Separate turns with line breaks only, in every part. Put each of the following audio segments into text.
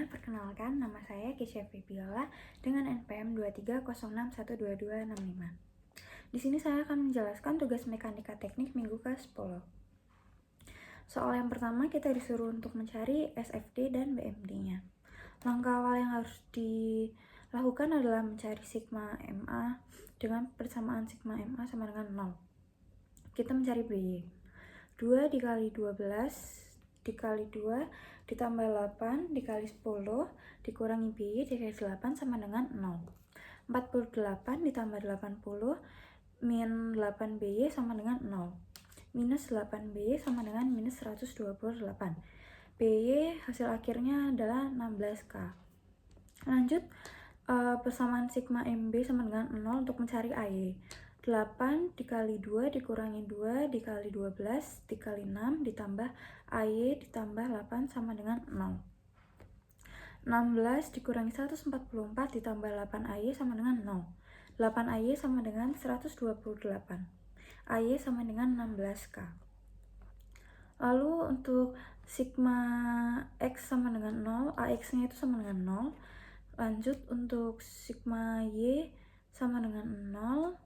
semuanya, perkenalkan nama saya Kesha Febiola dengan NPM 230612265. Di sini saya akan menjelaskan tugas mekanika teknik minggu ke-10. Soal yang pertama kita disuruh untuk mencari SFD dan BMD-nya. Langkah awal yang harus dilakukan adalah mencari sigma MA dengan persamaan sigma MA sama dengan 0. Kita mencari BY. 2 dikali 12 dikali 2 ditambah 8 dikali 10 dikurangi BY dikali 8 sama dengan 0. 48 ditambah 80 min 8 BY sama dengan 0. Minus 8 BY sama dengan minus 128. BY hasil akhirnya adalah 16K. Lanjut, persamaan sigma MB sama dengan 0 untuk mencari AY. 8 dikali 2 dikurangi 2 dikali 12 dikali 6 ditambah AY ditambah 8 sama dengan 0. 16 dikurangi 144 ditambah 8 AY sama dengan 0. 8 AY sama dengan 128. AY sama dengan 16K. Lalu untuk sigma X sama dengan 0, AX-nya itu sama dengan 0. Lanjut untuk sigma Y sama dengan 0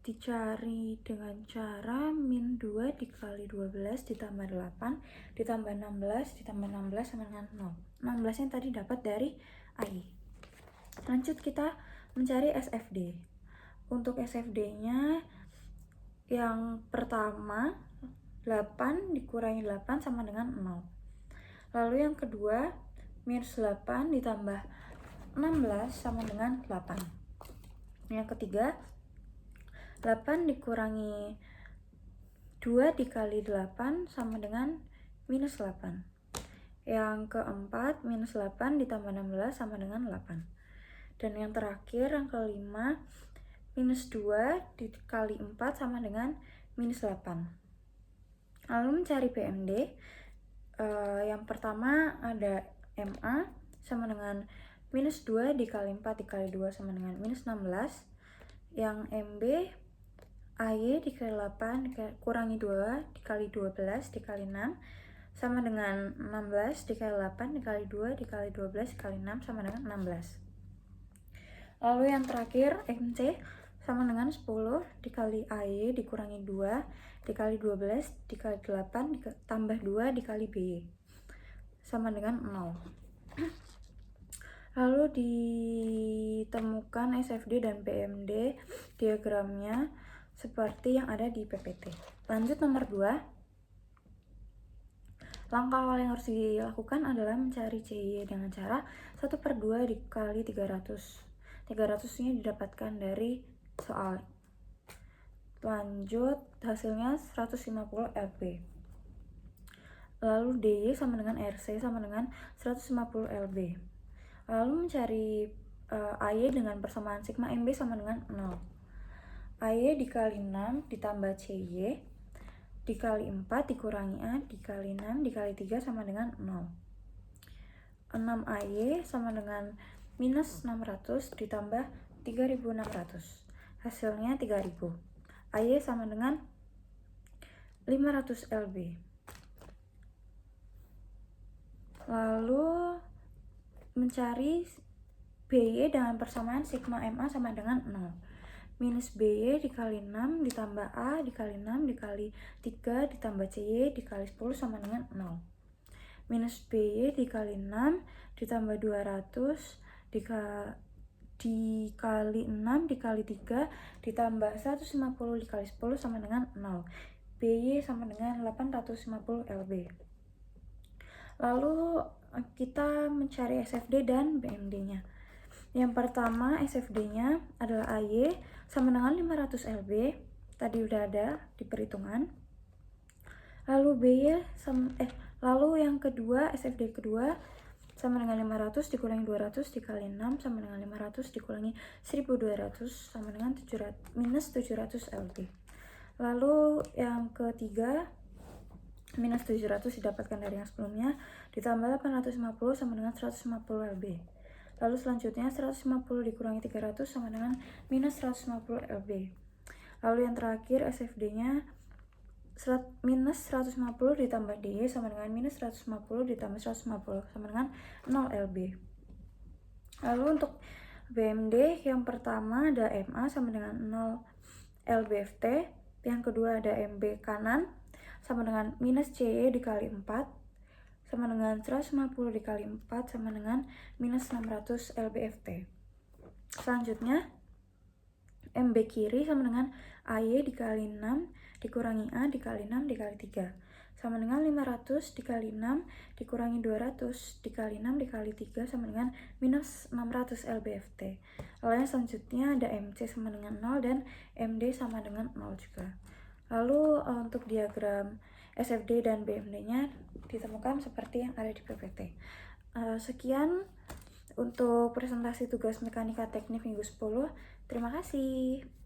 dicari dengan cara min 2 dikali 12 ditambah 8 ditambah 16 ditambah 16 sama dengan 0. 16 nya tadi dapat dari AY. Lanjut kita mencari SFD. Untuk SFD nya yang pertama 8 dikurangi 8 sama dengan 0. Lalu yang kedua minus 8 ditambah 16 sama dengan 8. Yang ketiga 8 dikurangi 2 dikali 8 sama dengan minus 8. Yang keempat minus 8 ditambah 16 sama dengan 8. Dan yang terakhir yang kelima minus 2 dikali 4 sama dengan minus 8. Lalu mencari PMD. Yang pertama ada MA sama dengan minus 2 dikali 4 dikali 2 sama dengan minus 16. Yang MB AY dikali 8 kurangi 2 dikali 12 dikali 6 sama dengan 16 dikali 8 dikali 2 dikali 12 dikali 6 sama dengan 16. Lalu yang terakhir MC sama dengan 10 dikali AY dikurangi 2 dikali 12 dikali 8 tambah 2 dikali BY sama dengan 0. Lalu ditemukan SFD dan BMD diagramnya seperti yang ada di PPT. Lanjut nomor 2. Langkah awal yang harus dilakukan adalah mencari CY dengan cara 1/2 dikali 300. 300-nya didapatkan dari soal. Lanjut, hasilnya 150 LB. Lalu DY sama dengan RC sama dengan 150 LB. Lalu mencari AY dengan persamaan sigma MB sama dengan 0. AY dikali 6 ditambah CY dikali 4 dikurangi A dikali 6 dikali 3 sama dengan 0. 6 AY sama dengan minus 600 ditambah 3600. Hasilnya 3000. AY sama dengan 500 LB. Lalu mencari BY dengan persamaan sigma MA sama dengan 0. Minus BY dikali 6 ditambah A dikali 6 dikali 3 ditambah CY dikali 10 sama dengan 0. Minus BY dikali 6 ditambah 200 dikali 6 dikali 3 ditambah 150 dikali 10 sama dengan 0. BY sama dengan 850 LB. Lalu kita mencari SFD dan BMD-nya. Yang pertama SFD-nya adalah AY sama dengan 500 LB. Tadi udah ada di perhitungan. Lalu lalu yang kedua SFD kedua sama dengan 500 dikurangi 200 dikali 6 sama dengan 500 dikurangi 1200 sama dengan minus 700 LB. Lalu yang ketiga minus 700 didapatkan dari yang sebelumnya ditambah 850 sama dengan 150 LB. Lalu selanjutnya 150 dikurangi 300 sama dengan minus 150 LB. Lalu yang terakhir SFD-nya minus 150 ditambah DY sama dengan minus 150 ditambah 150 sama dengan 0 LB. Lalu untuk BMD yang pertama ada MA sama dengan 0 LBFT, yang kedua ada MB kanan sama dengan minus CY dikali 4 sama dengan 150 dikali 4 sama dengan minus 600 LBFT. Selanjutnya MB kiri sama dengan AY dikali 6 dikurangi A dikali 6 dikali 3 sama dengan 500 dikali 6 dikurangi 200 dikali 6 dikali 3 sama dengan minus 600 LBFT. Lalu yang selanjutnya ada MC sama dengan 0 dan MD sama dengan 0 juga. Lalu untuk diagram SFD dan BMD nya ditemukan seperti yang ada di PPT. Sekian untuk presentasi tugas mekanika teknik minggu 10. Terima kasih.